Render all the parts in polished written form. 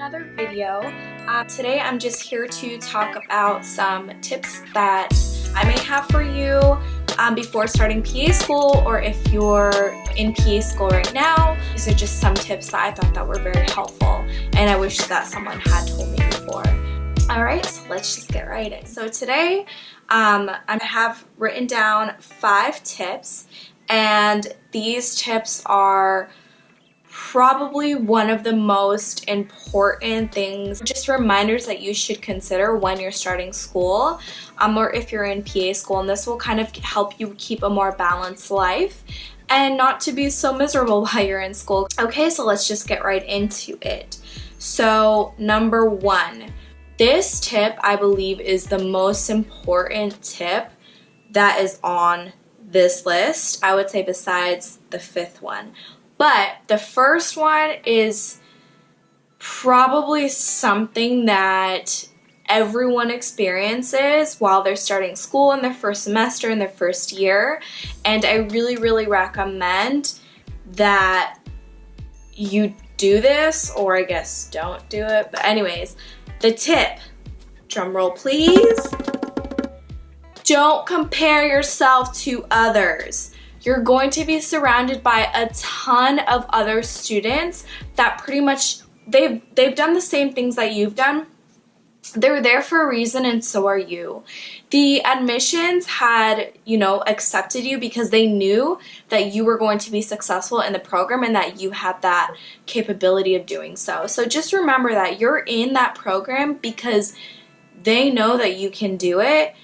another video. Today I'm just here to talk about some tips that I may have for you before starting PA school, or if you're in PA school right now. These are just some tips that I thought that were very helpful, and I wish that someone had told me before. Alright, so let's just get right in. So today I have written down 5 tips, and these tips are probably one of the most important things, just reminders that you should consider when you're starting school, or if you're in PA school, and this will kind of help you keep a more balanced life and not to be so miserable while you're in school. Okay, so let's just get right into it. So number 1, this tip I believe is the most important tip that is on this list, I would say, besides the 5th one. But the first one is probably something that everyone experiences while they're starting school in their first semester, in their first year. And I really recommend that you do this, or I guess don't do it. But anyways, the tip, drum roll please, don't compare yourself to others. You're going to be surrounded by a ton of other students that pretty much, they've done the same things that you've done. They're there for a reason, and so are you. The admissions had, accepted you because they knew that you were going to be successful in the program and that you had that capability of doing so. So just remember that you're in that program because they know that you can do it.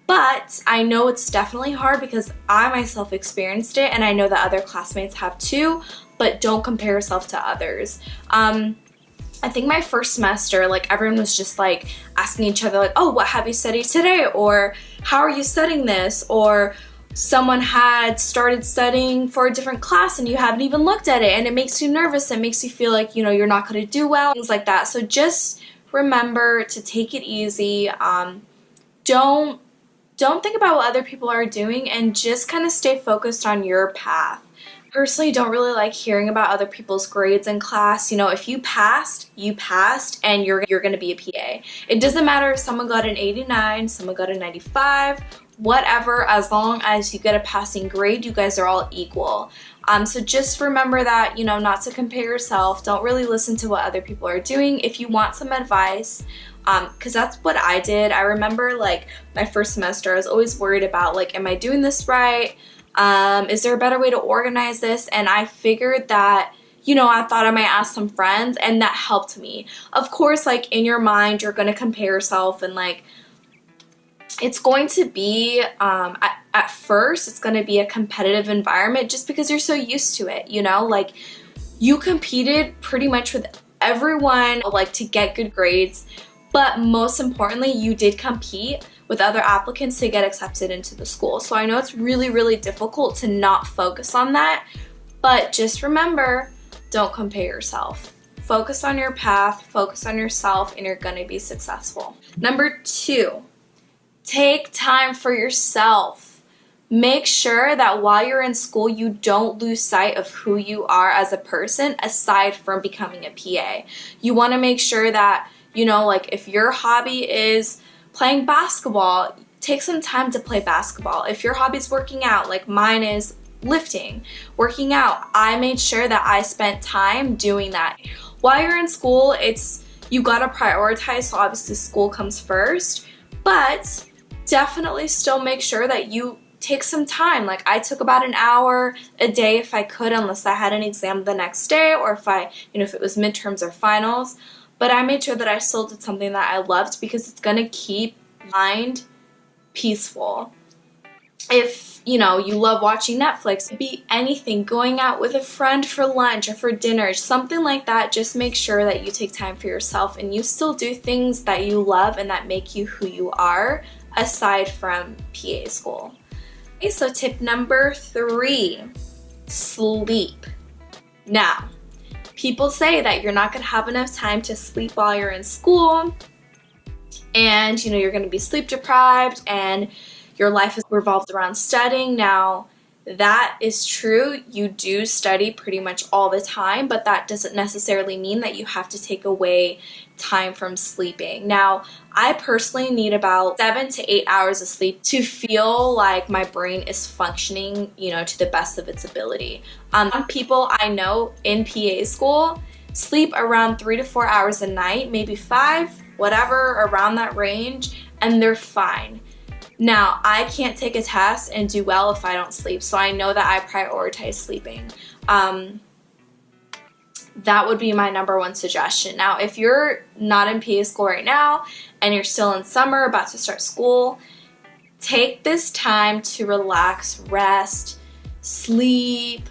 But I know it's definitely hard because I myself experienced it, and I know that other classmates have too, but don't compare yourself to others. I think my first semester, everyone was just asking each other oh, what have you studied today? Or how are you studying this? Or someone had started studying for a different class and you haven't even looked at it, and it makes you nervous. It makes you feel like, you're not going to do well, things like that. So just remember to take it easy. Don't think about what other people are doing, and just kind of stay focused on your path. Personally, don't really like hearing about other people's grades in class. If you passed, and you're going to be a PA. It doesn't matter if someone got an 89, someone got a 95, whatever, as long as you get a passing grade, you guys are all equal. So just remember that, not to compare yourself. Don't really listen to what other people are doing. If you want some advice, because that's what I did. I remember my first semester, I was always worried about am I doing this right? Is there a better way to organize this? And I figured that, I thought I might ask some friends, and that helped me. Of course, in your mind, you're going to compare yourself, and it's going to be, at first, it's going to be a competitive environment just because you're so used to it, you competed pretty much with everyone, to get good grades. But most importantly, you did compete with other applicants to get accepted into the school. So I know it's really difficult to not focus on that, but just remember, don't compare yourself. Focus on your path, focus on yourself, and you're gonna be successful. Number 2, take time for yourself. Make sure that while you're in school, you don't lose sight of who you are as a person aside from becoming a PA. You wanna make sure that if your hobby is playing basketball, take some time to play basketball. If your hobby is working out, like mine is lifting, working out, I made sure that I spent time doing that. While you're in school, you gotta prioritize, so obviously school comes first, but definitely still make sure that you take some time. I took about an hour a day if I could, unless I had an exam the next day, or if if it was midterms or finals. But I made sure that I still did something that I loved, because it's going to keep your mind peaceful. If, you love watching Netflix, it'd be anything, going out with a friend for lunch or for dinner, something like that, just make sure that you take time for yourself and you still do things that you love and that make you who you are, aside from PA school. Okay, so tip number 3, sleep. Now, people say that you're not going to have enough time to sleep while you're in school, and you're going to be sleep deprived and your life is revolved around studying. Now, that is true. You do study pretty much all the time, but that doesn't necessarily mean that you have to take away time from sleeping. Now, I personally need about 7 to 8 hours of sleep to feel like my brain is functioning, to the best of its ability. Some people I know in PA school sleep around 3 to 4 hours a night, maybe 5, whatever, around that range, and they're fine. Now, I can't take a test and do well if I don't sleep, so I know that I prioritize sleeping. That would be my number one suggestion. Now, if you're not in PA school right now and you're still in summer, about to start school, take this time to relax, rest, sleep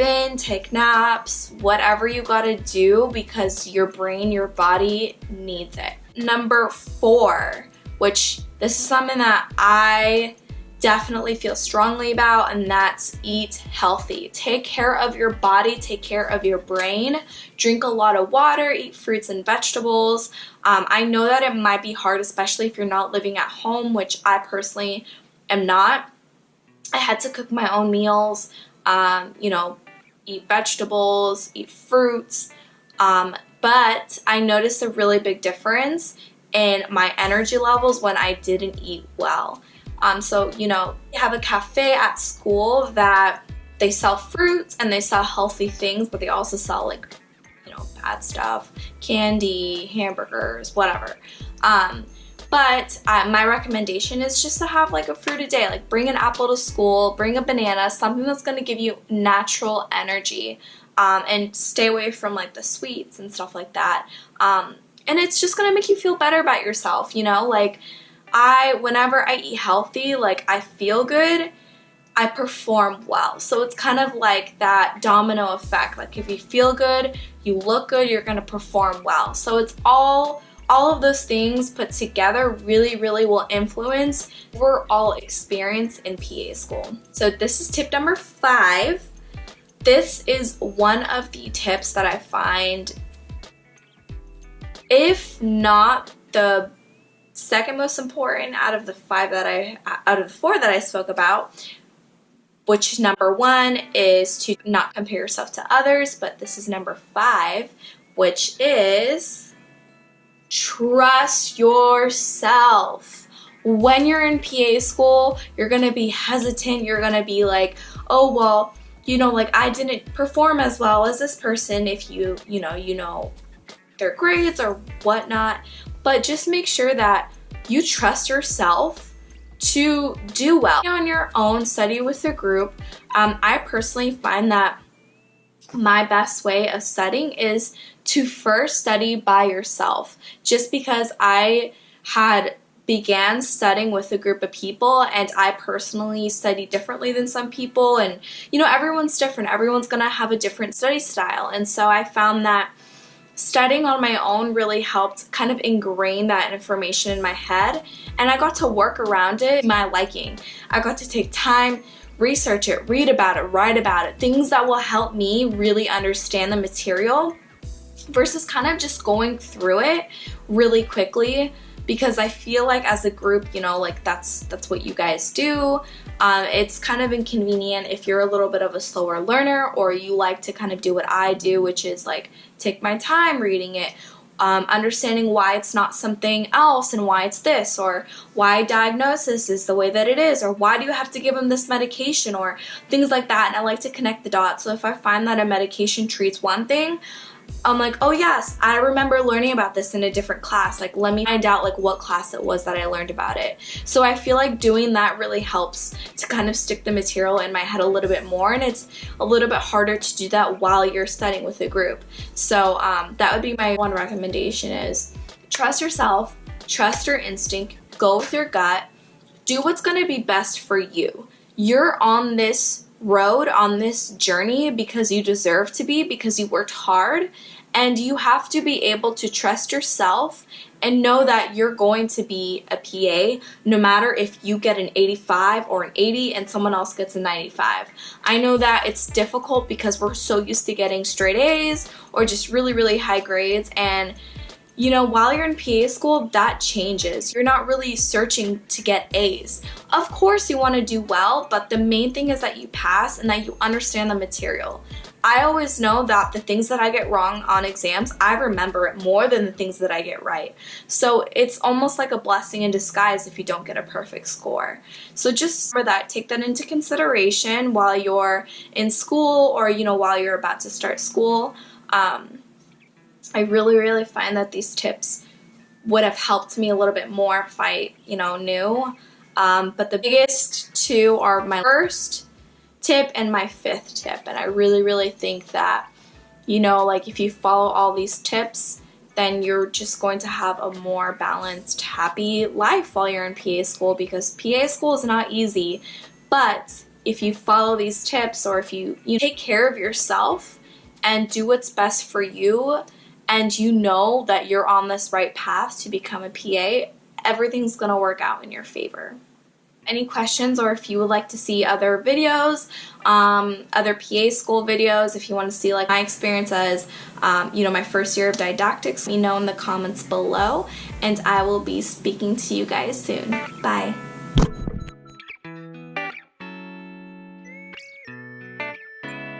in, take naps, whatever you gotta do, because your brain, your body needs it. Number 4, which this is something that I definitely feel strongly about, and that's eat healthy. Take care of your body, take care of your brain, drink a lot of water, eat fruits and vegetables. I know that it might be hard, especially if you're not living at home, which I personally am not. I had to cook my own meals, eat vegetables, eat fruits, but I noticed a really big difference in my energy levels when I didn't eat well. So, you have a cafe at school that they sell fruits and they sell healthy things, but they also sell bad stuff, candy, hamburgers, whatever. But my recommendation is just to have a fruit a day. Bring an apple to school, bring a banana, something that's going to give you natural energy, and stay away from the sweets and stuff like that. And it's just going to make you feel better about yourself, whenever I eat healthy, I feel good, I perform well. So it's kind of like that domino effect. If you feel good, you look good, you're going to perform well. So it's all of those things put together really, really will influence overall experience in PA school. So this is tip number 5. This is one of the tips that I find, if not the second most important out of the 4 that I spoke about, which number 1 is to not compare yourself to others, but this is number 5, which is trust yourself. When you're in PA school, you're going to be hesitant. You're going to be like, oh, well, I didn't perform as well as this person if you know their grades or whatnot. But just make sure that you trust yourself to do well on your own, study with a group. I personally find that my best way of studying is to first study by yourself, just because I had began studying with a group of people and I personally study differently than some people, and everyone's different. Everyone's gonna have a different study style, and so I found that studying on my own really helped kind of ingrain that information in my head, and I got to work around it to my liking. I got to take time, research it, read about it, write about it, things that will help me really understand the material versus kind of just going through it really quickly, because I feel like as a group, that's what you guys do. It's kind of inconvenient if you're a little bit of a slower learner, or you like to kind of do what I do, which is take my time reading it, understanding why it's not something else and why it's this, or why diagnosis is the way that it is, or why do you have to give them this medication, or things like that. And I like to connect the dots. So if I find that a medication treats one thing, I'm like, oh yes, I remember learning about this in a different class. Let me find out what class it was that I learned about it. So I feel like doing that really helps to kind of stick the material in my head a little bit more, and it's a little bit harder to do that while you're studying with a group. So that would be my one recommendation, is trust yourself, trust your instinct, go with your gut, do what's going to be best for you. You're on this road, on this journey because you deserve to be, because you worked hard, and you have to be able to trust yourself and know that you're going to be a PA no matter if you get an 85 or an 80 and someone else gets a 95. I know that it's difficult because we're so used to getting straight A's or just really, really high grades, and You know, while you're in PA school, that changes. You're not really searching to get A's. Of course you want to do well, but the main thing is that you pass and that you understand the material. I always know that the things that I get wrong on exams, I remember it more than the things that I get right. So it's almost like a blessing in disguise if you don't get a perfect score. So just remember that, take that into consideration while you're in school, or, you know, while you're about to start school. I really find that these tips would have helped me a little bit more if I, you know, knew. But the biggest two are my first tip and my fifth tip. And I really think that, you know, like if you follow all these tips, then you're just going to have a more balanced, happy life while you're in PA school, because PA school is not easy. But if you follow these tips, or if you take care of yourself and do what's best for you, and you know that you're on this right path to become a PA, everything's gonna work out in your favor. Any questions, or if you would like to see other videos, other PA school videos, if you want to see like my experience as, you know, my first year of didactics, let me know in the comments below, and I will be speaking to you guys soon. Bye.